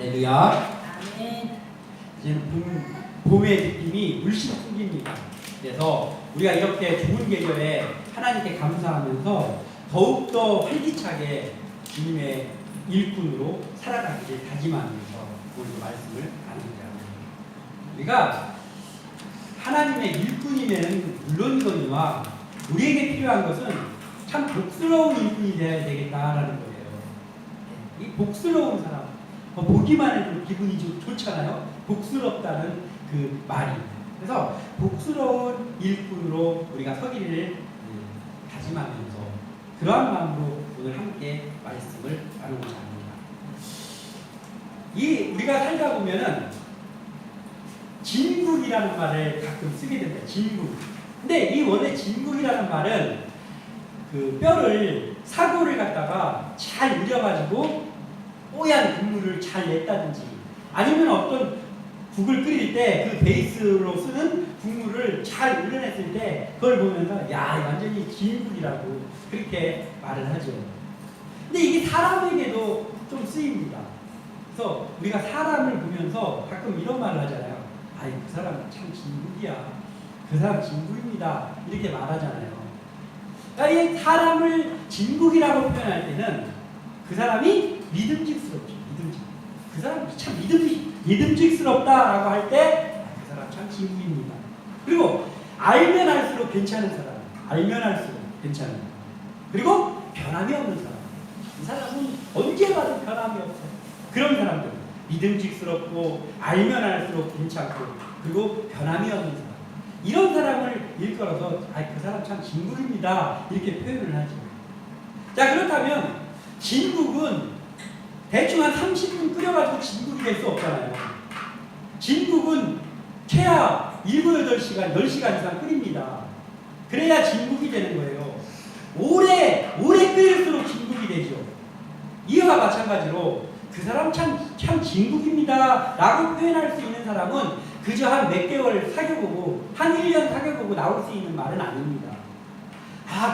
할렐루야. 아멘. 이제는 봄의 느낌이 물씬 풍깁니다. 그래서 우리가 이렇게 좋은 계절에 하나님께 감사하면서 더욱더 활기차게 주님의 일꾼으로 살아가기를 다짐하면서 오늘 말씀을 나누자. 우리가 하나님의 일꾼이면 물론이거니와 우리에게 필요한 것은 참 복스러운 일꾼이 되어야 되겠다라는 거예요. 이 복스러운 사람, 보기만 해도 기분이 좋잖아요. 복스럽다는 그 말이. 그래서 복스러운 일꾼으로 우리가 서기를 다짐하면서 그러한 마음으로 오늘 함께 말씀을 나누고자 합니다. 우리가 살다 보면은 진국이라는 말을 가끔 쓰게 됩니다. 진국. 근데 이 원래 진국이라는 말은 그 뼈를 사고를 갖다가 잘 우려가지고 뽀얀 국물을 잘 냈다든지 아니면 어떤 국을 끓일 때 그 베이스로 쓰는 국물을 잘 우려냈을 때 그걸 보면서 야 완전히 진국이라고 그렇게 말을 하죠. 근데 이게 사람에게도 좀 쓰입니다. 그래서 우리가 사람을 보면서 가끔 이런 말을 하잖아요. 아이 그 사람 참 진국이야. 그 사람 진국입니다. 이렇게 말하잖아요. 그러니까 이 사람을 진국이라고 표현할 때는 그 사람이 믿음직스럽죠. 그 사람이 참 믿음직스럽다라고 할 때 그 사람 참 진국입니다. 그리고 알면 할수록 괜찮은 사람, 알면 할수록 괜찮은 사람. 그리고 변함이 없는 사람. 이 사람은 언제 봐도 변함이 없어요. 그런 사람들 믿음직스럽고 알면 할수록 괜찮고 그리고 변함이 없는 사람. 이런 사람을 일컬어서 그 사람 참 진국입니다. 이렇게 표현을 하죠. 자 그렇다면 진국은 대충 한 30분 끓여가지고 진국이 될 수 없잖아요. 진국은 최하 7, 8시간, 10시간 이상 끓입니다. 그래야 진국이 되는 거예요. 오래 끓일수록 진국이 되죠. 이와 마찬가지로 그 사람 참 진국입니다 라고 표현할 수 있는 사람은 그저 한 몇 개월 사귀어보고 한 1년 사귀어보고 나올 수 있는 말은 아닙니다.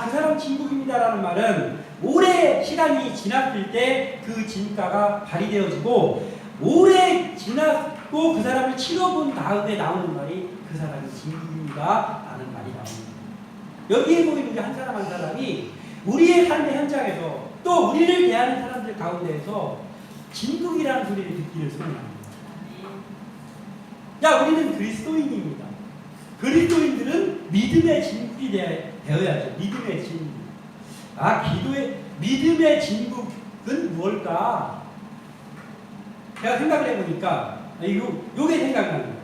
그 사람 진국입니다 라는 말은 오래 시간이 지났을 때 그 진가가 발휘되어지고 오래 지났고 그 사람을 치러본 다음에 나오는 말이 그 사람이 진국입니다 라는 말이 나옵니다. 여기에 보이는 우리 한 사람 한 사람이 우리의 삶의 현장에서 또 우리를 대하는 사람들 가운데에서 진국이라는 소리를 듣기를 소원합니다. 우리는 그리스도인입니다. 그리스도인들은 믿음의 진국이 되어야죠. 믿음의 진국. 기도의 믿음의 진국은 무엇일까? 제가 생각을 해보니까 요게 생각나는 거예요.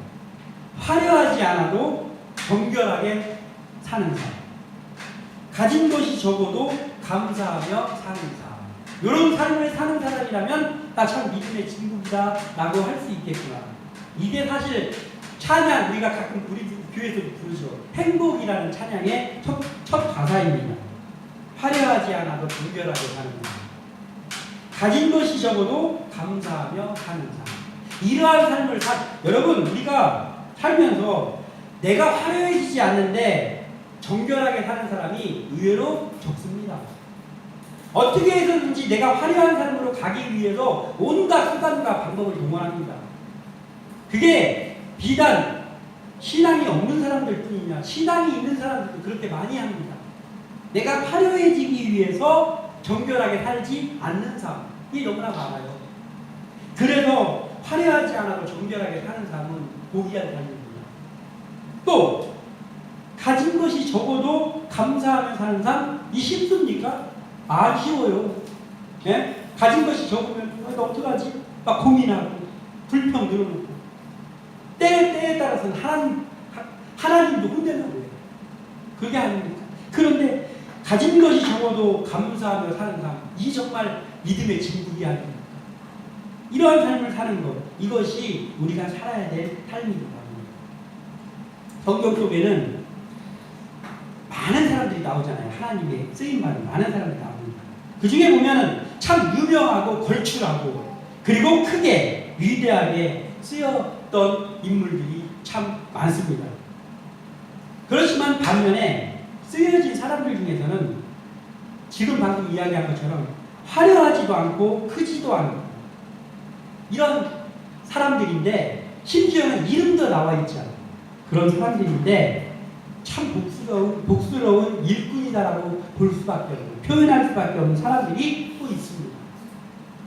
화려하지 않아도 정결하게 사는 삶. 가진 것이 적어도 감사하며 사는 삶. 이런 삶을 사는 사람이라면 나 참 믿음의 진국이다 라고 할 수 있겠구나. 이게 사실 찬양 우리가 가끔 우리 교회에서 부르죠. 행복이라는 찬양의 첫 가사입니다. 화려하지 않아도 정결하게 사는 삶. 가진 것이 적어도 감사하며 사는 삶. 이러한 삶을 여러분 우리가 살면서 내가 화려해지지 않는데 정결하게 사는 사람이 의외로 적습니다. 어떻게 해서든지 내가 화려한 삶으로 가기 위해서 온갖 수단과 방법을 동원합니다. 그게 비단 신앙이 없는 사람들 뿐이냐, 신앙이 있는 사람들도 그렇게 많이 합니다. 내가 화려해지기 위해서 정결하게 살지 않는 삶이 너무나 많아요. 그래서 화려하지 않아도 정결하게 사는 삶은 고귀한 삶입니다. 또 가진 것이 적어도 감사하며 사는 삶, 이 쉽습니까? 아쉬워요. 예? 가진 것이 적으면 이거 어떡하지? 막 고민하고 불평 늘어놓고 때에 따라서는 하나님도 혼내는 거예요. 그게 아닙니까? 그런데 가진 것이 적어도 감사하며 사는 삶, 이 정말 믿음의 진국이 아닙니까? 이러한 삶을 사는 것, 이것이 우리가 살아야 될 삶입니다. 성경 속에는 많은 사람들이 나오잖아요. 하나님의 쓰임받은 많은 사람들이 나옵니다. 그 중에 보면은 참 유명하고 걸출하고 그리고 크게 위대하게 쓰였던 인물들이 참 많습니다. 그렇지만 반면에 쓰여진 사람들 중에서는 지금 방금 이야기한 것처럼 화려하지도 않고 크지도 않고 이런 사람들인데 심지어는 이름도 나와 있지 않아요. 그런 사람들인데 참 복스러운 일꾼이다라고 볼 수밖에 없고 표현할 수밖에 없는 사람들이 또 있습니다.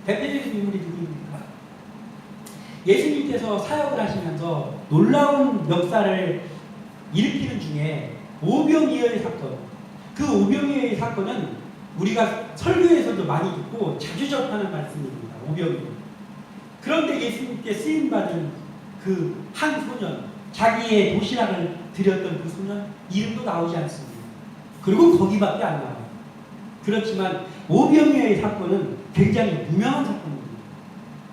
대표적인 인물이 누구입니까? 예수님께서 사역을 하시면서 놀라운 역사를 일으키는 중에 오병이어의 사건, 그 오병이어의 사건은 우리가 설교에서도 많이 듣고 자주 접하는 말씀입니다. 오병이어. 그런데 예수님께 쓰임받은 그 한 소년, 자기의 도시락을 드렸던 그 소년 이름도 나오지 않습니다. 그리고 거기밖에 안 나와요. 그렇지만 오병이어의 사건은 굉장히 유명한 사건입니다.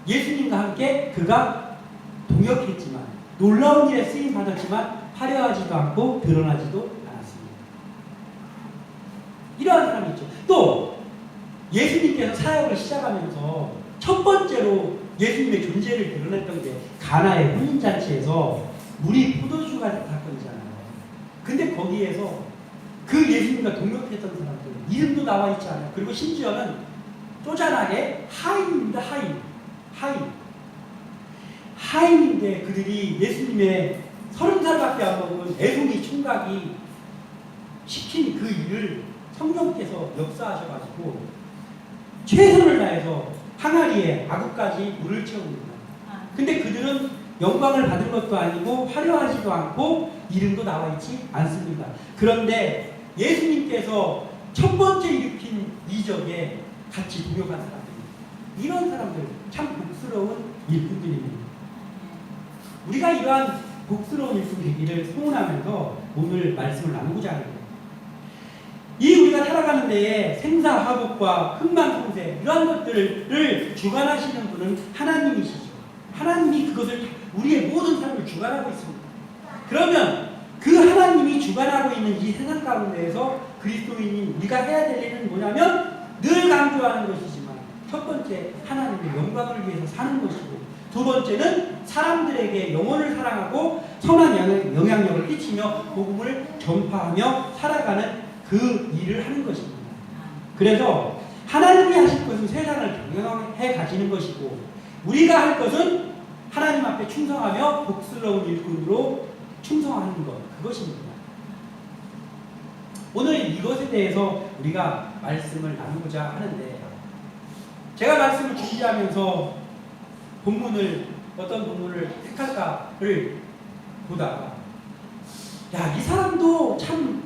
예수님과 함께 그가 동역했지만 놀라운 일에 쓰임받았지만 화려하지도 않고 드러나지도 않았습니다. 이러한 사람이 있죠. 또 예수님께서 사역을 시작하면서 첫 번째로 예수님의 존재를 드러냈던 게 가나의 혼인잔치에서 물이 포도주가 된 사건이잖아요. 근데 거기에서 그 예수님과 동역했던 사람들 이름도 나와 있지 않아요. 그리고 심지어는 쪼잔하게 하인입니다. 하인인데 그들이 예수님의 30살밖에 안 먹은 애송이 총각이 시킨 그 일을 성령께서 역사하셔가지고 최선을 다해서 항아리에 아구까지 물을 채웁니다. 근데 그들은 영광을 받은 것도 아니고 화려하지도 않고 이름도 나와 있지 않습니다. 그런데 예수님께서 첫 번째 일으킨 이적에 같이 동역한 사람들, 이런 사람들 참 복스러운 일꾼들입니다. 우리가 이러한 복스러운 일꾼 되기를 소원하면서 오늘 말씀을 나누고자 합니다. 이 우리가 살아가는 데에 생사화복과 흥망성쇠 이러한 것들을 주관하시는 분은 하나님이시죠. 하나님이 그것을 우리의 모든 삶을 주관하고 있습니다. 그러면 그 하나님이 주관하고 있는 이 세상 가운데에서 그리스도인인 우리가 해야 될 일은 뭐냐면 늘 강조하는 것이지만 첫 번째 하나님의 영광을 위해서 사는 것이고 두 번째는 사람들에게 영혼을 사랑하고 선한 영향력을 끼치며 복음을 전파하며 살아가는 그 일을 하는 것입니다. 그래서 하나님이 하실 것은 세상을 경영해 가시는 것이고 우리가 할 것은 하나님 앞에 충성하며 복스러운 일꾼으로 충성하는 것, 그것입니다. 오늘 이것에 대해서 우리가 말씀을 나누고자 하는데 제가 말씀을 준비하면서 어떤 본문을 택할까를 보다가 이 사람도 참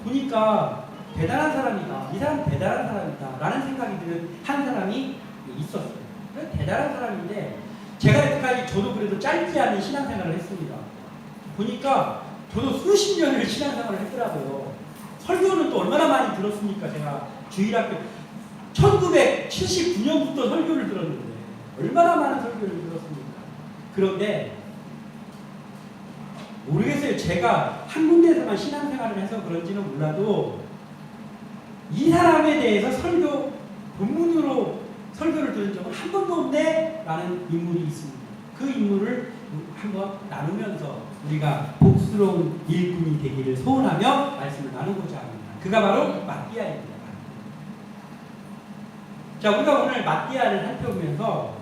보니까 대단한 사람이다. 이 사람 대단한 사람이다. 라는 생각이 드는 한 사람이 있었어요. 대단한 사람인데 제가 여태까지 저도 그래도 짧지 않은 신앙생활을 했습니다. 보니까 저도 수십 년을 신앙생활을 했더라고요. 설교는 또 얼마나 많이 들었습니까? 제가 주일학교 1979년부터 설교를 들었는데 얼마나 많은 설교를 들었습니까? 그런데 모르겠어요. 제가 한 군데에서만 신앙생활을 해서 그런지는 몰라도 이 사람에 대해서 본문으로 설교를 들은 적은 한 번도 없네 라는 인물이 있습니다. 그 인물을 한번 나누면서 우리가 복스러운 일꾼이 되기를 소원하며 말씀을 나누고자 합니다. 그가 바로 마띠아입니다. 자, 우리가 오늘 마띠아를 살펴보면서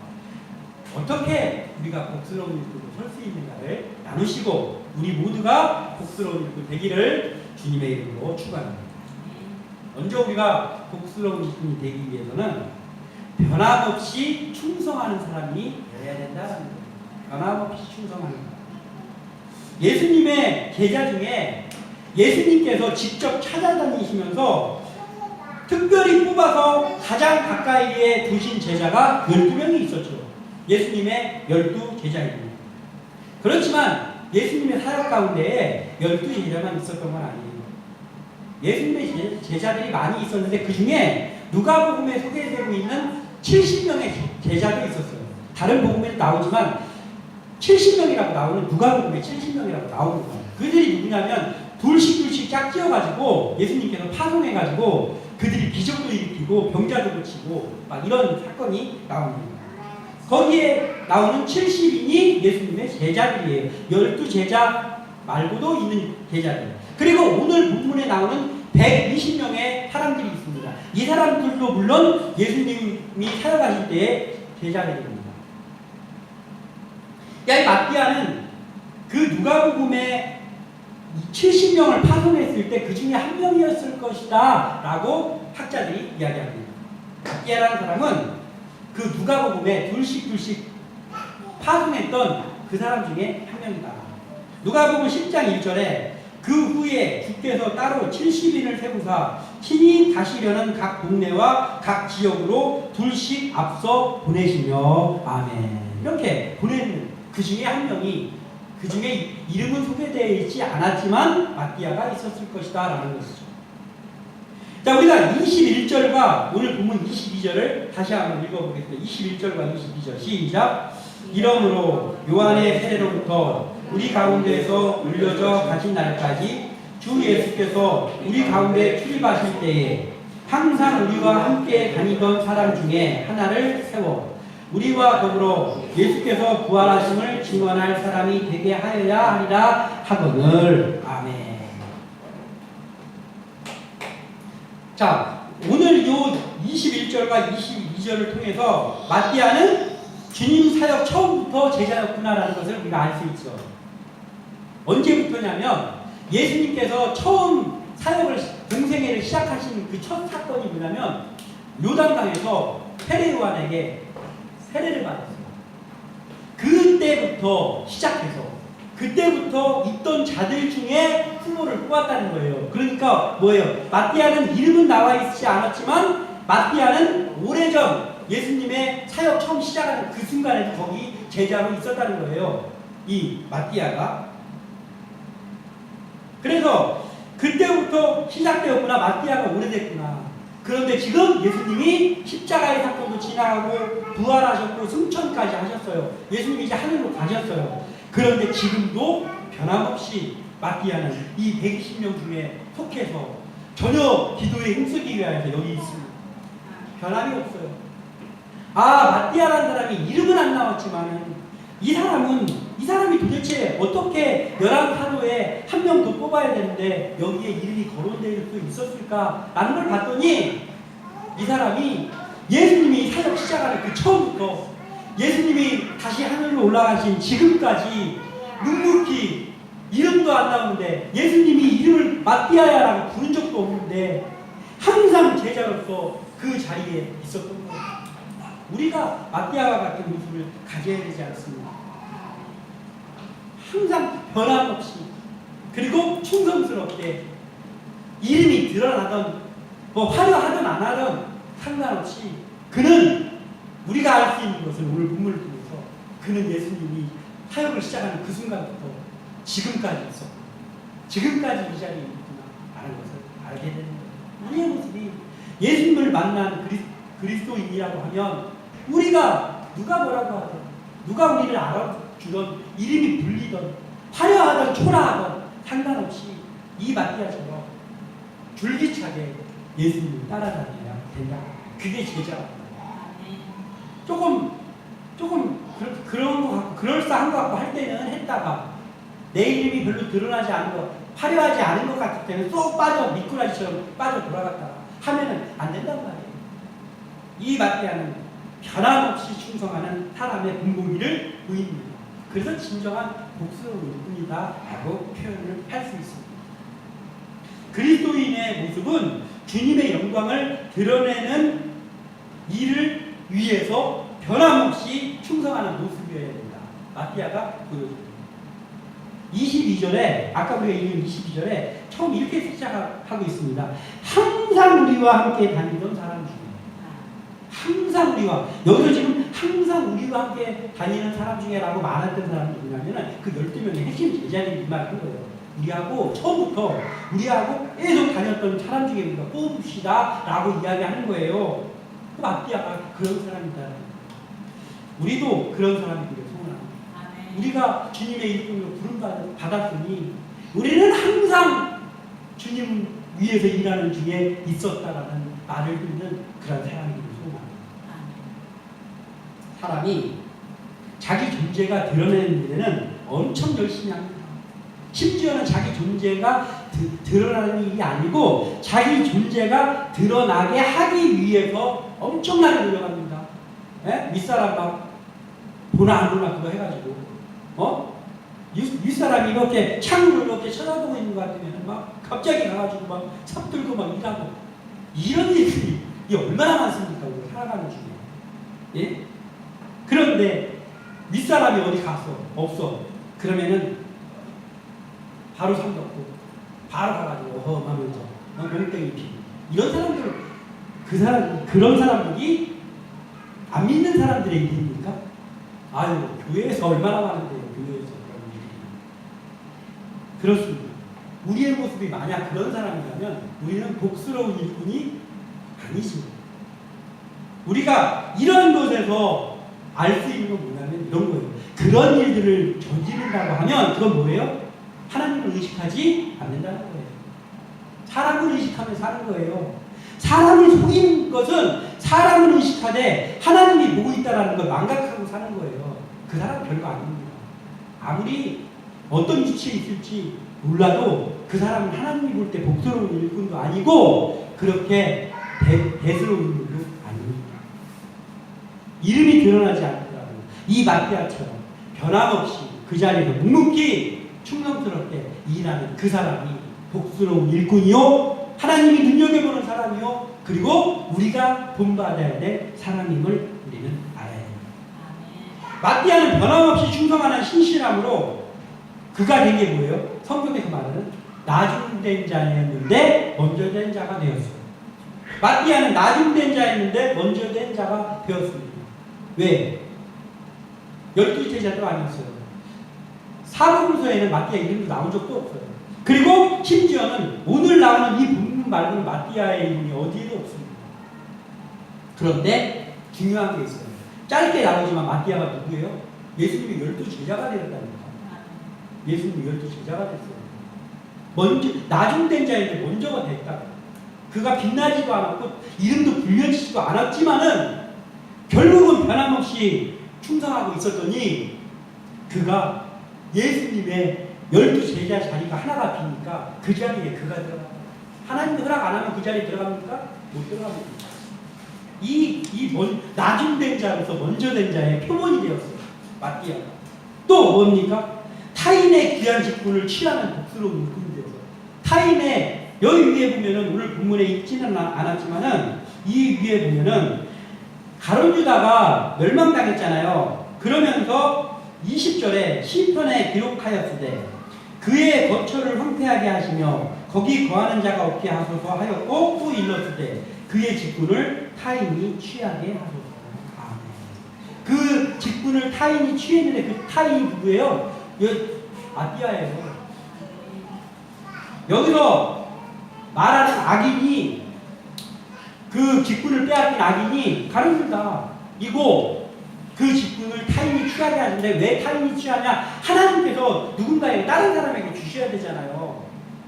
어떻게 우리가 복스러운 일꾼으로 설 수 있는가를 나누시고 우리 모두가 복스러운 일꾼 되기를 주님의 이름으로 축원합니다. 먼저 우리가 복스러운 일꾼이 되기 위해서는 변함없이 충성하는 사람이 되어야 된다는 거예요. 변함없이 충성하는 사람. 예수님의 제자 중에 예수님께서 직접 찾아다니시면서 특별히 뽑아서 가장 가까이에 두신 제자가 12명이 있었죠. 예수님의 12제자입니다. 그렇지만 예수님의 사역 가운데에 12제자만 있었던 건 아니에요. 예수님의 제자들이 많이 있었는데 그 중에 누가복음에 소개되고 있는 70명의 제자도 있었어요. 다른 복음에도 나오지만 70명이라고 나오는 누가복음에 70명이라고 나오는 거예요. 그들이 누구냐면 둘씩 짝지어가지고 예수님께서 파송해가지고 그들이 기적도 일으키고 병자도 고치고 막 이런 사건이 나옵니다. 거기에 나오는 70인이 예수님의 제자들이에요. 12제자 말고도 있는 제자들. 그리고 오늘 본문에 나오는 120명의 사람들이 있습니다. 이 사람들도 물론 예수님이 사역하실 때의 제자들입니다. 야, 이 마띠아는 그 누가복음에 70명을 파송했을 때 그 중에 한 명이었을 것이다 라고 학자들이 이야기합니다. 마띠아라는 사람은 그 누가복음에 둘씩 파송했던 그 사람 중에 한 명이다. 누가복음 10장 1절에 그 후에 주께서 따로 70인을 세우사 친히 가시려는 각 동네와 각 지역으로 둘씩 앞서 보내시며 아멘. 이렇게 보내는 그 중에 한 명이, 그 중에 이름은 소개되어 있지 않았지만 마띠아가 있었을 것이다 라는 것이죠. 자, 우리가 21절과 오늘 본문 22절을 다시 한번 읽어보겠습니다. 21절과 22절 시작. 이러므로 요한의 세례로부터 우리 가운데에서 울려져 가신 날까지 주 예수께서 우리 가운데 출입하실 때에 항상 우리와 함께 다니던 사람 중에 하나를 세워 우리와 더불어 예수께서 부활하심을 증언할 사람이 되게 하여야 하리라 하거늘. 아멘. 자, 오늘 요 21절과 22절을 통해서 마띠아는 주님 사역 처음부터 제자였구나라는 것을 우리가 알 수 있죠. 언제부터냐면 예수님께서 처음 사역을 공생애를 시작하신 그 첫 사건이 뭐냐면 요단강에서 세례요한에게 세례를 받았어요. 그때부터 시작해서 그때부터 있던 자들 중에 후보를 뽑았다는 거예요. 그러니까 뭐예요? 마띠아는 이름은 나와 있지 않았지만 마띠아는 오래전 예수님의 사역 처음 시작하는 그 순간에도 거기 제자로 있었다는 거예요. 이 마띠아가. 그래서 그때부터 시작되었구나. 마띠아가 오래됐구나. 그런데 지금 예수님이 십자가의 사건도 지나가고 부활하셨고 승천까지 하셨어요. 예수님이 이제 하늘로 가셨어요. 그런데 지금도 변함없이 마띠아는 이 120명 중에 속해서 전혀 기도에 힘쓰기 위하여서 여기 있습니다. 변함이 없어요. 마띠아라는 사람이 이름은 안 나왔지만은 이 사람이 도대체 어떻게 11사도에 한 명 더 뽑아야 되는데 여기에 이름이 거론될 수 있었을까라는 걸 봤더니 이 사람이 예수님이 사역 시작하는 그 처음부터 예수님이 다시 하늘로 올라가신 지금까지 묵묵히 이름도 안 나오는데 예수님이 이름을 마띠아야라고 부른 적도 없는데 항상 제자로서 그 자리에 있었던 거예요. 우리가 마띠아와 같은 모습을 가져야 되지 않습니까? 항상 변함없이 그리고 충성스럽게 이름이 드러나던 화려하든 안 하든 상관없이 그는 우리가 알 수 있는 것은 오늘 본문을 통해서 그는 예수님이 사역을 시작하는 그 순간부터 지금까지 있었고 지금까지 이 자리에 있구나 라는 것을 알게 되는 거예요. 우리의 모습이 예수님을 만난 그리스도인이라고 하면 우리가 누가 뭐라고 하든 누가 우리를 알아주던 이름이 불리던 화려하던 초라하던 상관없이 이 마띠아처럼 줄기차게 예수님을 따라다녀야 된다. 그게 제자입니다. 조금 그런 것 같고 그럴싸한 것 같고 할 때는 했다가 내 이름이 별로 드러나지 않은 것, 화려하지 않은 것 같을 때는 쏙 빠져 미꾸라지처럼 빠져 돌아갔다가 하면은 안 된단 말이에요. 이 마띠아는 변함없이 충성하는 사람의 본보기를 보입니다. 그래서 진정한 복스러운 분이다 라고 표현을 할 수 있습니다. 그리스도인의 모습은 주님의 영광을 드러내는 일을 위해서 변함없이 충성하는 모습이어야 된다. 마띠아가 보여줍니다. 22절에 아까 우리가 읽은 22절에 처음 이렇게 시작하고 있습니다. 항상 우리와 함께 다니던 사람 중에 항상 우리와 여기서 지금 항상 우리와 함께 다니는 사람 중에라고 말했던 사람이 누구냐면은 그 12명의 핵심 제자들이 이 말을 한 거예요. 우리하고 처음부터 우리하고 계속 다녔던 사람 중에 우리가 뽑읍시다 라고 이야기하는 거예요. 그 마띠아가 그런 사람이다. 우리도 그런 사람이 되길 소원합니다. 우리가 주님의 이름으로 부름받았으니 우리는 항상 주님 위에서 일하는 중에 있었다라는 말을 듣는 그런 사람이길 소원합니다. 사람이 자기 존재가 드러내는 일에는 엄청 열심히 합니다. 심지어는 자기 존재가 드러나는 일이 아니고 자기 존재가 드러나게 하기 위해서 엄청나게 노력합니다. 예? 윗사람 막 보나 안 보나 그거 해가지고 윗사람이 이렇게 창으로 이렇게 쳐다보고 있는 것 같으면 막 갑자기 가가지고 막 삽들고 막 일하고 이런 일들이 얼마나 많습니까? 우리 살아가는 중에. 예? 그런데 윗사람이 어디 갔어? 없어. 그러면은 바로 삼겹고 바로 가가지고 하면서 명땡이 피고 이런 사람들 그런 사람들이 안 믿는 사람들의 일입니까? 아유 교회에서 얼마나 많은데요. 교회에서 그런 일이. 그렇습니다. 우리의 모습이 만약 그런 사람이라면 우리는 복스러운 일꾼이 아니지. 우리가 이런 곳에서 알 수 있는 건 뭐냐면 이런 거예요. 그런 일들을 저지른다고 하면 그건 뭐예요? 하나님을 의식하지 않는다는 거예요. 사람을 의식하며 사는 거예요. 사람을 속이는 것은 사람을 의식하되 하나님이 보고 있다는 걸 망각하고 사는 거예요. 그 사람 별거 아닙니다. 아무리 어떤 위치에 있을지 몰라도 그 사람은 하나님이 볼 때 복스러운 일꾼도 아니고 그렇게 대수로운 일도 아닙니다. 이름이 드러나지 않더라도 이 마띠아처럼 변함없이 그 자리에서 묵묵히 충성스럽게 일하는 그 사람이 복스러운 일꾼이요 하나님이 눈여겨보는 사람이요 그리고 우리가 본받아야 될 사람임을 우리는 알아야 됩니다. 마띠아는 변함없이 충성하는 신실함으로 그가 된 게 뭐예요? 성경에서 말하는 나중된 자였는데 먼저 된 자가 되었어요. 마띠아는 나중된 자였는데 먼저 된 자가 되었습니다. 왜? 12제자도 아니었어요. 사복음서에는 마띠아 이름도 나온 적도 없어요. 그리고 심지어는 오늘 나오는 이 본문 말고는 마띠아의 이름이 어디에도 없습니다. 그런데 중요한 게 있어요. 짧게 나오지만 마띠아가 누구예요? 예수님이 12제자가 되었다니까. 예수님이 12제자가 됐어요. 먼저 나중된 자인데 먼저가 됐다. 그가 빛나지도 않았고 이름도 불려지지도 않았지만은 결국은 변함없이 충성하고 있었더니 그가 예수님의 12제자 자리가 하나가 비니까 그 자리에 그가 들어갑니다. 하나님도 허락 안 하면 그 자리에 들어갑니까? 못 들어갑니다. 나중된 자로서 먼저 된 자의 표본이 되었어요. 마띠아가. 또 뭡니까? 타인의 귀한 직분을 취하는 복스러운 일꾼이 되어서 타인의 여기 위에 보면은 오늘 본문에 있지는 않았지만은 이 위에 보면은 가룟 유다가 멸망당했잖아요. 그러면서 20절에 시편에 기록하였으되 그의 거처를 황폐하게 하시며 거기 거하는 자가 없게 하소서 하였고 또 일렀으되 그의 직분을 타인이 취하게 하소서. 아멘. 그 직분을 타인이 취했는데 그 타인이 누구예요? 마띠아예요. 여기서 말하는 악인이 그 직분을 빼앗긴 악인이 가룟 유다이고 그 직분을 타인이 취하게 하는데 왜 타인이 취하냐? 하나님께서 누군가에게 다른 사람에게 주셔야 되잖아요.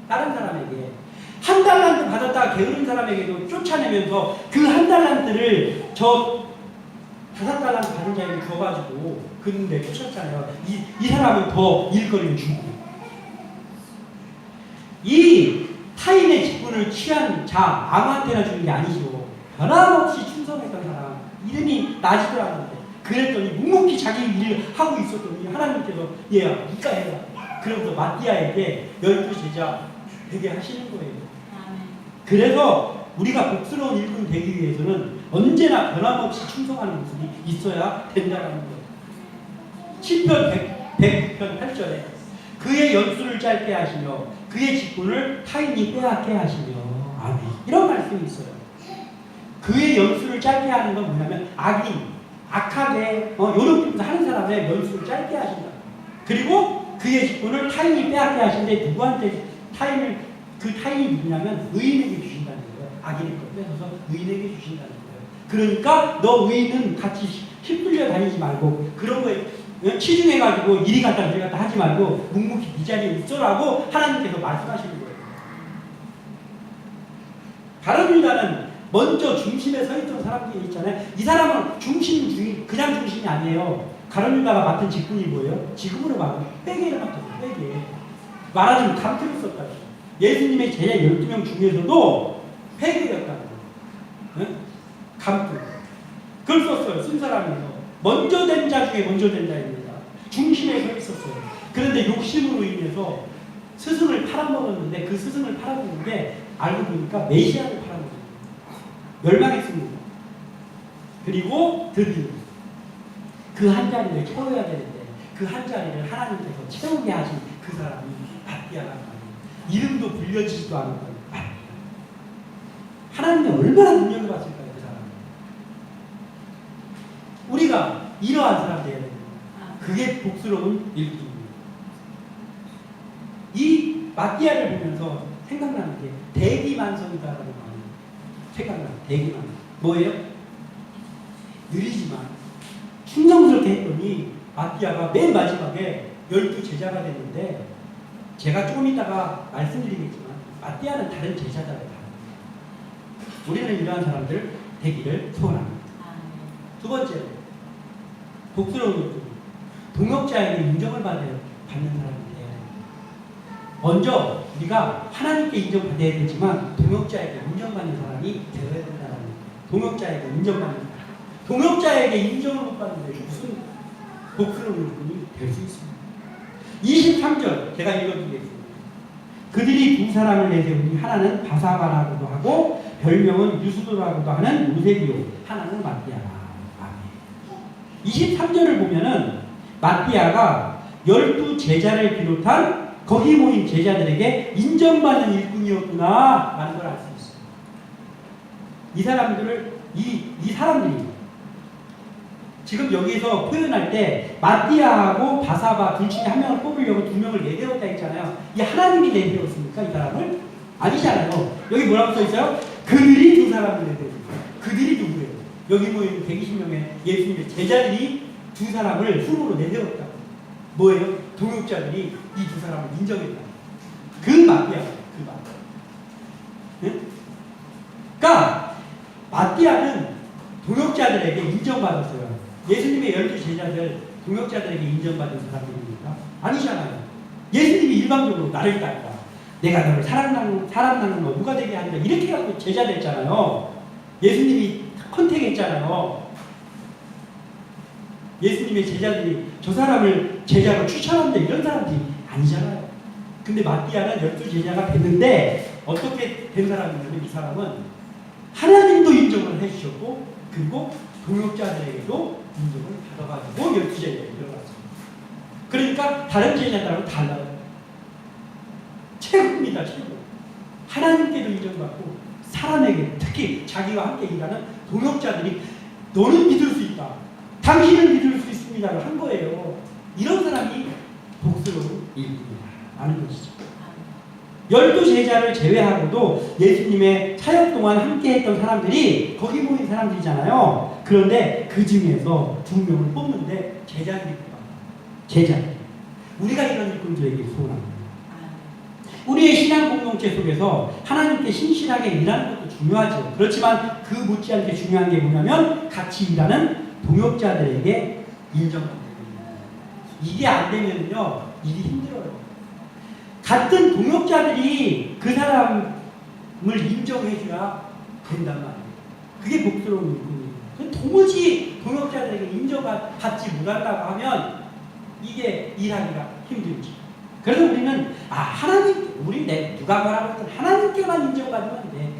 다른 사람에게. 한 달란트 받았다가 게으른 사람에게도 쫓아내면서 그 한 달란트를 저 5달란트 받은 자에게 줘가지고 그런데 쫓았잖아요. 이 사람은 더 일거리를 주고. 이 타인의 직분을 취한 자 아무한테나 주는 게 아니죠. 변함없이 충성했던 사람 이름이 나지도 않는데 그랬더니 묵묵히 자기 일을 하고 있었더니 하나님께서 얘야 니가 해라 그러면서 마띠아에게 12제자 되게 하시는 거예요. 그래서 우리가 복스러운 일꾼 되기 위해서는 언제나 변함없이 충성하는 모습이 있어야 된다는 거예요. 시편 109편 8절에 그의 연수를 짧게 하시며 그의 직분을 타인이 빼앗게 하시며 아멘 이런 말씀이 있어요. 그의 연수를 짧게 하는 건 뭐냐면 악하게 요런 하는 사람의 연수를 짧게 하신다. 그리고 그의 직분을 타인이 빼앗게 하시는데 누구한테 그 타인이 누구냐면 의인에게 주신다는 거예요. 악인의 걸 뺏어서 의인에게 주신다는 거예요. 그러니까 너 의인은 같이 휩쓸려 다니지 말고 그런 거에 치중해가지고 이리 갔다 저리 갔다 하지 말고 묵묵히 이 자리에 있어라고 하나님께서 말씀하시는 거예요. 가룟 유다는 먼저 중심에 서 있던 사람들이 있잖아요. 이 사람은 그냥 중심이 아니에요. 가룟 유다가 맡은 직분이 뭐예요? 지금으로 말하면 회개를 맡았어요. 회개. 말하자면 감투를 썼다고. 예수님의 제자 12명 중에서도 회개였다고. 네? 감투. 그걸 썼어요. 쓴 사람이에요. 먼저 된 자 중에 먼저 된 자입니다. 중심에 서 있었어요. 그런데 욕심으로 인해서 스승을 팔아먹었는데 그 스승을 팔아먹은 게 알고 보니까 메시아를 팔아먹었어요. 멸망했습니다. 그리고 드디어 그 한 자리를 채워야 되는데 그 한 자리를 하나님께서 채우게 하신 그 사람이 마띠아란 말이에요. 이름도 불려지지도 않은 거예요. 마띠아. 하나님이 얼마나 눈여겨봤을까요, 그 사람. 우리가 이러한 사람 되어야 됩니다. 그게 복스러운 일꾼입니다. 이 마띠아를 보면서 생각나는 게 대기만성이다라는 말이 생각나요. 대기만성. 뭐예요? 느리지만 충성스럽게 했더니 마띠아가 맨 마지막에 12제자가 됐는데, 제가 조금 이따가 말씀드리겠지만 마띠아는 다른 제자들과 다릅니다. 우리는 이러한 사람들 되기를 소원합니다. 두 번째로 복스러운 일꾼, 동역자에게 인정을 받는 사람이 돼야 됩니다. 먼저 우리가 하나님께 인정받아야 되지만 동역자에게 인정받는 사람이 되어야 된다는 거예요. 동역자에게 인정받는 사람. 동역자에게 인정을 못 받는데 무슨 복스러운 일꾼이 될 수 있습니다. 23절 제가 읽어드리겠습니다. 그들이 두 사람을 내세우니 하나는 바사바라고도 하고 별명은 유수도라고도 하는 요셉이요, 하나는 마띠아라. 23절을 보면은 마띠아가 12제자를 비롯한 거기 모인 제자들에게 인정받는 일꾼이었구나 라는 걸 알 수 있어요. 이 사람들을 이 사람들이 지금 여기서 표현할 때 마띠아하고 바사바 둘 중에 한 명을 뽑으려고 두 명을 내세웠다 했잖아요. 이 하나님이 내세웠습니까? 이 사람을? 아니잖아요. 여기 뭐라고 써있어요? 그들이 두 사람을 내세웠습니다. 그들이 누구예요? 여기 모인 120명의 예수님의 제자들이 두 사람을 후보로 내세웠다. 뭐예요? 동역자들이 이 두 사람을 인정했다. 그 마띠아, 그 마띠아. 네? 그러니까 마띠아는 동역자들에게 인정받았어요. 예수님의 12제자들 동역자들에게 인정받은 사람들입니까? 아니잖아요. 예수님이 일방적으로 나를 따르라, 내가 너를 사랑하는 거 누가 되게 하리라, 이렇게 갖고 제자 됐잖아요. 예수님이 컨택했잖아요. 예수님의 제자들이 저 사람을 제자로 추천한다 이런 사람들이 아니잖아요. 근데 마띠아는 12제자가 됐는데 어떻게 된 사람이냐면, 이 사람은 하나님도 인정을 해주셨고 그리고 동역자들에게도 인정을 받아가지고 12제자에 들어갔습니다. 그러니까 다른 제자들하고 달라요. 최고입니다. 최고. 하나님께도 인정받고 사람에게, 특히 자기와 함께 일하는 동역자들이 너는 믿을 수 있다, 당신은 믿을 수 있습니다를 한 거예요. 이런 사람이 복스러운 일꾼이다 라는 것이죠. 12제자를 제외하고도 예수님의 사역 동안 함께 했던 사람들이 거기 모인 사람들이잖아요. 그런데 그 중에서 두 명을 뽑는데 제자들이 뽑아요. 제자들. 우리가 이런 일꾼들에게 소원합니다. 우리의 신앙 공동체 속에서 하나님께 신실하게 일하는 것도 중요하죠. 그렇지만 그 못지않게 중요한 게 뭐냐면 같이 일하는 동역자들에게 인정받는 겁니다. 이게 안 되면요 일이 힘들어요. 같은 동역자들이 그 사람을 인정해줘야 된단 말이에요. 그게 복스러운 일꾼이에요. 도무지 동역자들에게 인정받지 못한다고 하면 이게 일하기가 힘들지. 그래서 우리는 누가 뭐라고 했든 하나님께만 인정받으면 돼.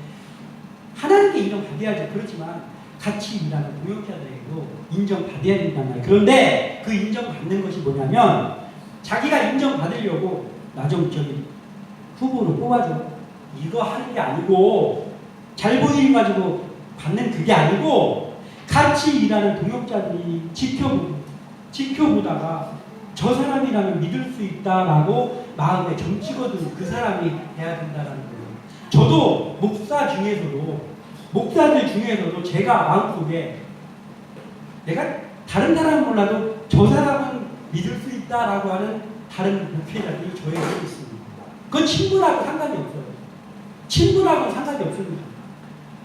하나님께 인정받아야죠. 그렇지만 같이 일하는 동역자들에게도 인정받아야 된단 말이에요. 그런데 그 인정받는 것이 뭐냐면, 자기가 인정받으려고 나정적인 후보로 뽑아줘, 이거 하는 게 아니고, 잘 보이는 가지고 받는 그게 아니고, 같이 일하는 동역자들이 지켜보다가 저 사람이라면 믿을 수 있다라고 마음에 점찍어둔 그 사람이 돼야 된다는 거예요. 저도 목사들 중에서도 제가 마음속에 내가 다른 사람은 몰라도 저 사람은 믿을 수 있다라고 하는 다른 목회자들이 저에게 있습니다. 그건 친구라고 상관이 없어요. 친구라고 상관이 없습니다.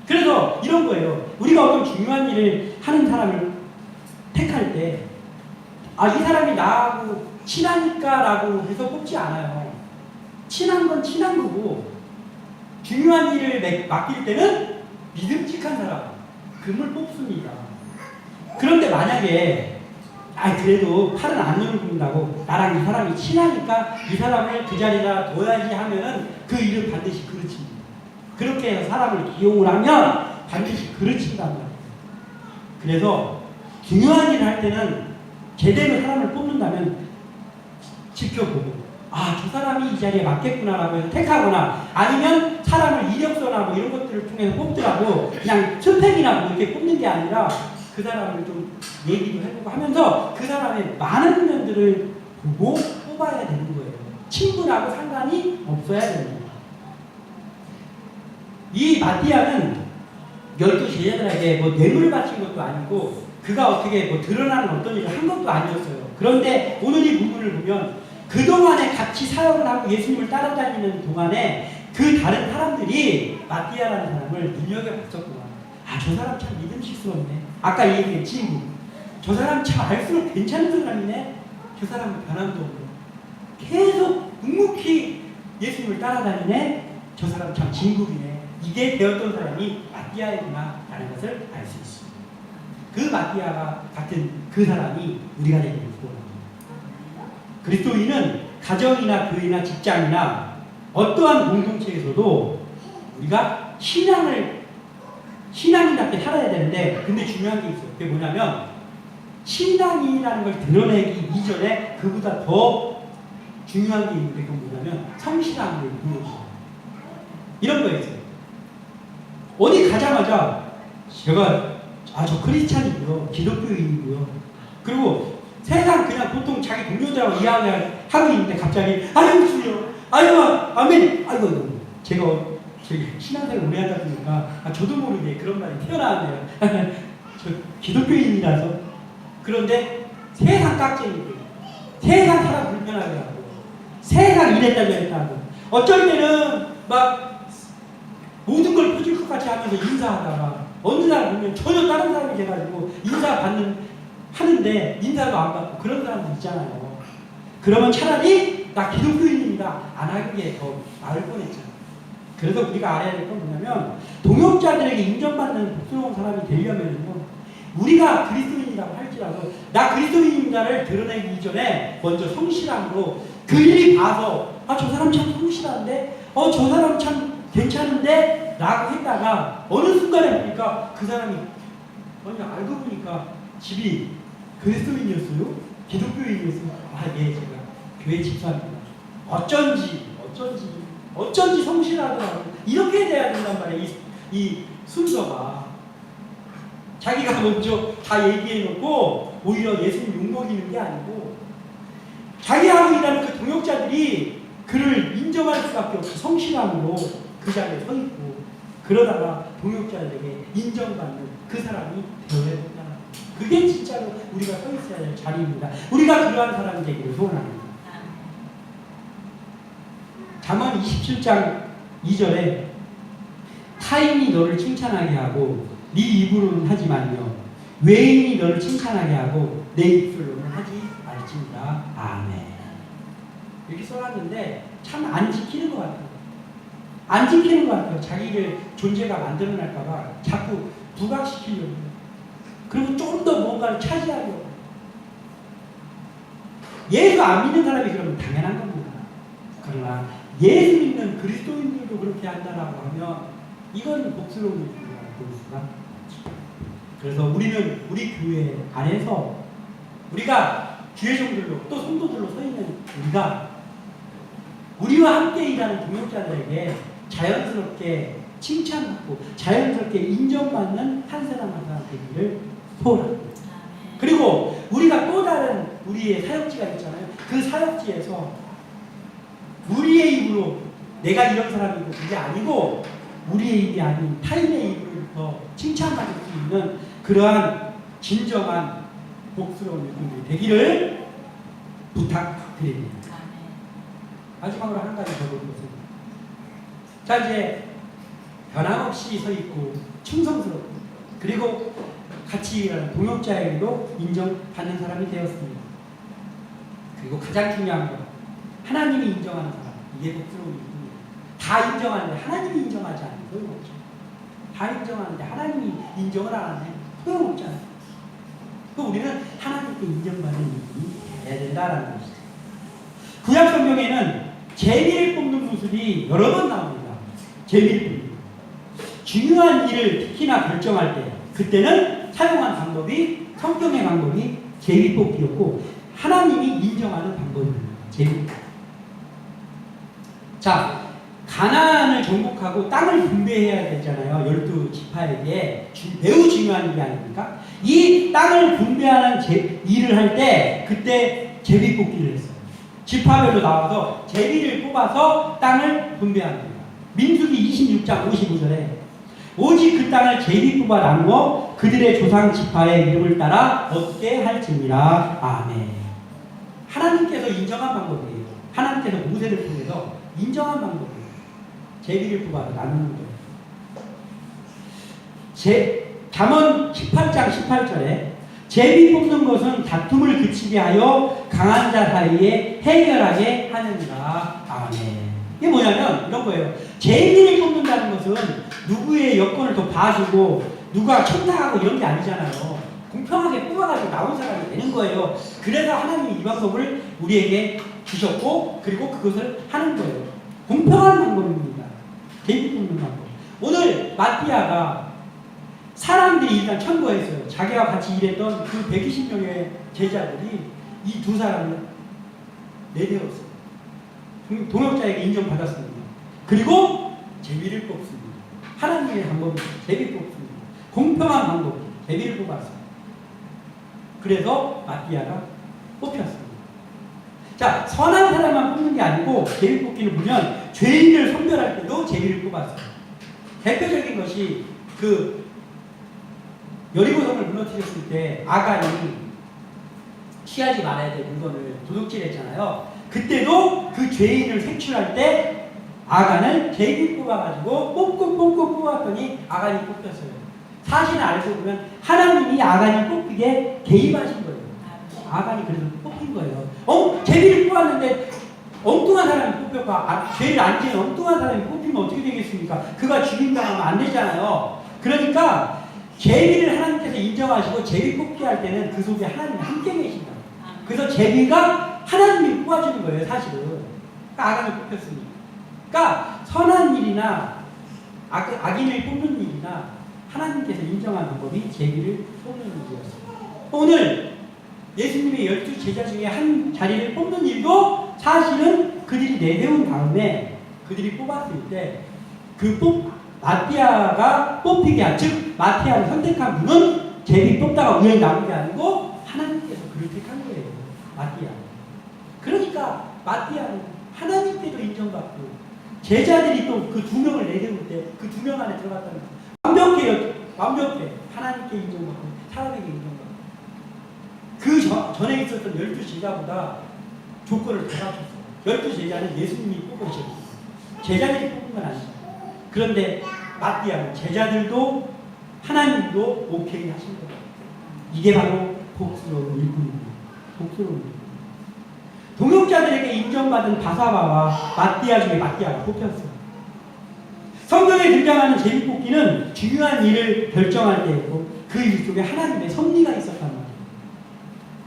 그래서 이런 거예요. 우리가 어떤 중요한 일을 하는 사람을 택할 때, 이 사람이 나하고 친하니까라고 해서 뽑지 않아요. 친한 건 친한 거고, 중요한 일을 맡길 때는 믿음직한 사람, 그걸 뽑습니다. 그런데 만약에 그래도 팔은 안으로 굽는다고 나랑 이 사람이 친하니까 이 사람을 그 자리에다 둬야지 하면은 그 일을 반드시 그르칩니다. 그렇게 해서 사람을 기용을 하면 반드시 그르친단 말이에요. 그래서 중요한 일을 할 때는 제대로 사람을 뽑는다면 지켜보고 저 사람이 이 자리에 맞겠구나라고 해서 택하거나 아니면 사람을 이력서나 뭐 이런 것들을 통해서 뽑더라도 그냥 스펙이나 뭐 이렇게 뽑는 게 아니라 그 사람을 좀 얘기도 해보고 하면서 그 사람의 많은 면들을 보고 뽑아야 되는 거예요. 친분하고 상관이 없어야 됩니다. 이 마띠아는 12 제자들에게 뭐 뇌물을 바친 것도 아니고 그가 어떻게 뭐 드러나는 어떤 일을 한 것도 아니었어요. 그런데 오늘 이 부분을 보면 그동안에 같이 사역을 하고 예수님을 따라다니는 동안에 그 다른 사람들이 마띠아라는 사람을 눈여겨봤었구나. 저 사람 참 믿음직스럽네. 아까 얘기한 친구. 저 사람 참 알수록 괜찮은 사람이네. 저 사람은 변함도 없고 계속 묵묵히 예수님을 따라다니네. 저 사람 참 진국이네. 이게 되었던 사람이 마띠아이구나 라는 것을 알 수 있습니다. 그 마띠아가 같은 그 사람이 우리가 되기를 소원합니다. 그리스도인은 가정이나 교회나 직장이나 어떠한 공동체에서도 우리가 신앙인답게 살아야 되는데, 근데 중요한 게 있어요. 그게 뭐냐면 신앙인이라는 걸 드러내기 이전에 그보다 더 중요한 게 있는데, 그건 뭐냐면 성실함을 보여줘요. 이런 거였어요. 어디 가자마자 제가 저 크리스찬이고요, 기독교인이고요. 그리고 세상 그냥 보통 자기 동료들하고 이야기를 하고 있는데 갑자기 주여, 아멘, 제가 신앙생활 오래 하다 보니까 저도 모르게 그런 말이 튀어나왔네요. 저 기독교인이라서. 그런데 세상 깍쟁이들, 세상 사람 불편하게 하고, 세상 이랬다 저랬다 하고, 어쩔 때는 막 모든 걸 퍼줄 것 같이 하면서 인사하다가 어느 날 보면 전혀 다른 사람이 돼가지고 하는데 인사도 안 받고 그런 사람도 있잖아요. 그러면 차라리 나 기독교인입니다 안 하기에 더 나을 뻔했잖아요. 그래서 우리가 알아야 될 건 뭐냐면, 동역자들에게 인정받는 복스러운 사람이 되려면요, 우리가 그리스도인이라고 할지라도 나 그리스도인입니다를 드러내기 이전에 먼저 성실함으로 그일이 봐서 저 사람 참 성실한데, 저 사람 참 괜찮은데 라고 했다가 어느 순간에 보니까 그 사람이 알고 보니까 집이 그리스도인이었어요? 기독교인이었어요? 예, 제가 교회 집사입니다. 어쩐지 성실하더라고요. 이렇게 돼야 된단 말이에요. 이 순서가. 자기가 먼저 다 얘기해놓고 오히려 예수님 욕먹이는 게 아니고, 자기하고 일하는 그 동역자들이 그를 인정할 수밖에 없어. 성실함으로 그 자리에 서 있고, 그러다가 동역자들에게 인정받는 그 사람이 되어야 된다. 그게 진짜로 우리가 서 있어야 될 자리입니다. 우리가 그러한 사람이 되기를 소원합니다. 잠언 27장 2절에 타인이 너를 칭찬하게 하고 네 입으로는 하지만요, 외인이 너를 칭찬하게 하고 내 입술로는 하지 말지니라. 아멘. 이렇게 써놨는데 참 안 지키는 것 같아요. 안 지키는 것 같아요. 자기를 존재가 만들어낼까봐 자꾸 부각시키려고 해요. 그리고 좀 더 뭔가를 차지하려고. 예수 안 믿는 사람이 그러면 당연한 겁니다. 그러나 예수 믿는 그리스도인들도 그렇게 한다라고 하면 이건 복스러운 일이라고 볼 수가 없죠. 그래서 우리는 우리 교회 안에서 우리가 주의종들로 또 성도들로 서 있는 우리와 함께 일하는 동역자들에게 자연스럽게 칭찬받고 자연스럽게 인정받는 한 사람 한 사람 되기를 소원합니다. 그리고 우리가 또 다른 우리의 사역지가 있잖아요. 그 사역지에서 우리의 입으로 내가 이런 사람이고 그게 아니고 우리의 입이 아닌 타인의 입으로부터 칭찬받을 수 있는 그러한 진정한 복스러운 일꾼들이 되기를 부탁드립니다. 마지막으로 한 가지 더 볼 것은, 자, 이제 변함없이 서 있고 충성스럽고 그리고 같이 일하는 동역자에게도 인정받는 사람이 되었습니다. 그리고 가장 중요한 건 하나님이 인정하는 사람, 이게 복스러운 일꾼입니다. 다 인정하는데 하나님이 인정하지 않으면 소용없죠. 다 인정하는데 하나님이 인정을 안 하면 소용없잖아요. 그 우리는 하나님께 인정받는 일이 돼야 된다라는 것이죠. 구약 성경에는 제비를 뽑는 모습이 여러 번 나옵니다. 제비를 뽑는 중요한 일을 특히나 결정할 때 그때는 사용한 방법이 성경의 방법이 제비 뽑기였고 하나님이 인정하는 방법입니다. 제비. 자, 가나안을 정복하고 땅을 분배해야 되잖아요. 12지파에게 매우 중요한 일이 아닙니까? 이 땅을 분배하는 일을 할 때 그때 제비 뽑기를 했어요. 지파별로 나와서 제비를 뽑아서 땅을 분배합니다. 민수기 26장 55절에 오직 그 땅을 제비 뽑아 나누어 그들의 조상 지파의 이름을 따라 얻게 할지니라. 아멘. 하나님께서 인정한 방법이에요. 하나님께서 모세를 통해서 인정한 방법이에요. 제비를 뽑아서 나누는 거예요. 잠언 18장 18절에 제비 뽑는 것은 다툼을 그치게 하여 강한 자 사이에 해결하게 하느니라. 아멘. 이게 뭐냐면 이런 거예요. 제비를 뽑는다는 것은 누구의 여건을 더 봐주고 누가 청탁하고 이런 게 아니잖아요. 공평하게 뽑아가지고 나온 사람이 되는 거예요. 그래서 하나님이 이 방법을 우리에게 주셨고 그리고 그것을 하는 거예요. 공평한 방법입니다. 제비 뽑는 방법. 오늘 마띠아가 사람들이 일단 청구했어요. 자기가 같이 일했던 그 120명의 제자들이 이 두 사람을 내세웠어요. 동역자에게 인정받았습니다. 그리고 제비를 뽑습니다. 하나님의 방법이 제비 뽑습니다. 공평한 방법, 제비를 뽑았어요. 그래서 마띠아가 뽑혔습니다. 자, 선한 사람만 뽑는 게 아니고 제비 뽑기를 보면 죄인을 선별할 때도 제비를 뽑았어요. 대표적인 것이 그 여리고성을 무너뜨렸을 때 아간이 취하지 말아야 될 물건을 도둑질했잖아요. 그때도 그 죄인을 색출할 때 아간을 제비 뽑아가지고 뽑고 뽑았더니 아간이 뽑혔어요. 사실은 알고 보면 하나님이 아간이 뽑히게 개입하신 거예요. 아간이 그래서 뽑힌 거예요. 제비를 뽑았는데 엉뚱한 사람이 뽑혔고 죄를 안 지은 엉뚱한 사람이 뽑히면 어떻게 되겠습니까? 그가 죽임당하면 안 되잖아요. 그러니까 제비를 하나님께서 인정하시고 제비 뽑기 할 때는 그 속에 하나님이 함께 계신다. 그래서 제비가 하나님이 뽑아주는 거예요, 사실은. 그러니까 아간이 뽑혔으니까. 그러니까 선한 일이나 악인을 뽑는 일이나 하나님께서 인정한 방법이 제비를 뽑는 일이었어요. 오늘 예수님의 12 제자 중에 한 자리를 뽑는 일도 사실은 그들이 내세운 다음에 그들이 뽑았을 때 마띠아가 뽑히게 한, 즉 마띠아를 선택한 분은 제비 뽑다가 우연히 나온 게 아니고 하나님께서 그를 택한 거예요. 마띠아. 그러니까 마띠아는 하나님께도 인정받고 제자들이 또 그 2명을 내세울 때 그 2명 안에 들어갔다는 거예요. 완벽해. 하나님께 인정받고 사람에게 인정받고. 그 전에 있었던 12 제자보다 조건을 더 갖췄어요. 12 제자는 예수님이 뽑으셨어요. 제자들이 뽑은 건 아니죠. 그런데 마띠아는 제자들도 하나님도 오케이 하신 거예요. 이게 바로 복스러운 일꾼입니다. 복스러운 일꾼. 동역자들에게 인정받은 바사바와 마띠아 중에 마띠아가 뽑혔어요. 성경에 등장하는 제비 뽑기는 중요한 일을 결정할 때였고 그 일 속에 하나님의 섭리가 있었단 말이에요.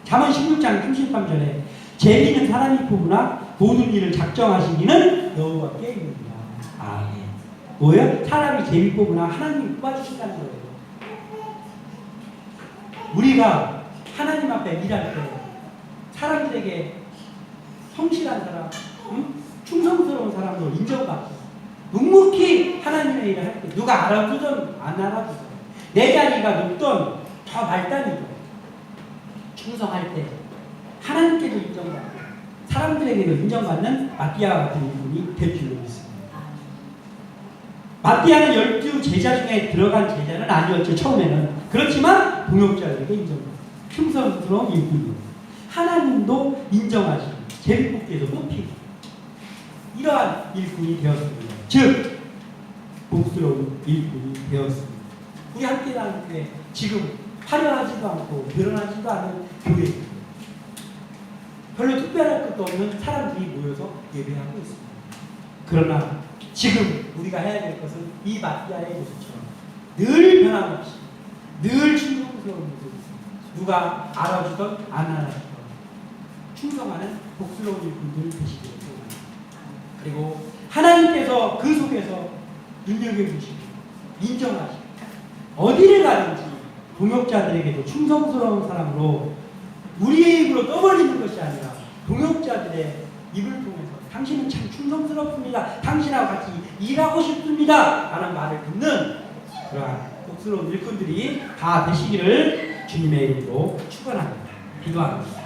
잠언 16장 33절에 제비는 사람이 뽑으나 모든 일을 작정하시기는 여호와께 있느니라. 아멘. 뭐예요? 사람이 제비 뽑으나 하나님이 뽑아주신다는 거예요. 우리가 하나님 앞에 일할 때 사람들에게 성실한 사람, 충성스러운 사람으로 인정받고 묵묵히 하나님의 일을 할 때 누가 알아주든 안 알아주든 내 자리가 높든 더 말단이든 충성할 때 하나님께도 인정받고 사람들에게도 인정받는 마띠아 같은 인물이 될 필요가 있습니다. 마띠아는 12 제자 중에 들어간 제자는 아니었죠, 처음에는. 그렇지만 동역자들에게 인정받고 충성스러운 일꾼이요. 하나님도 인정하시고 제비 뽑기에도 뽑히고 이러한 일꾼이 되었습니다. 즉 복스러운 일꾼이 되었습니다. 우리 함께라는 교회 지금 화려하지도 않고 결혼하지도 않은 교회입니다. 별로 특별할 것도 없는 사람들이 모여서 예배하고 있습니다. 그러나 지금 우리가 해야 될 것은 이 마띠아의 모습처럼 늘 변함없이 늘 충성스러운 모습을 누가 알아주던 안 알아주던 충성하는 복스러운 일꾼들 되시기를 소원합니다. 그리고 하나님께서 그 속에서 눈여겨주시고 인정하시고 어디를 가든지 동역자들에게도 충성스러운 사람으로 우리의 입으로 떠벌리는 것이 아니라 동역자들의 입을 통해서 당신은 참 충성스럽습니다. 당신하고 같이 일하고 싶습니다. 라는 말을 듣는 그러한 복스러운 일꾼들이 다 되시기를 주님의 이름으로 축원합니다. 기도합니다.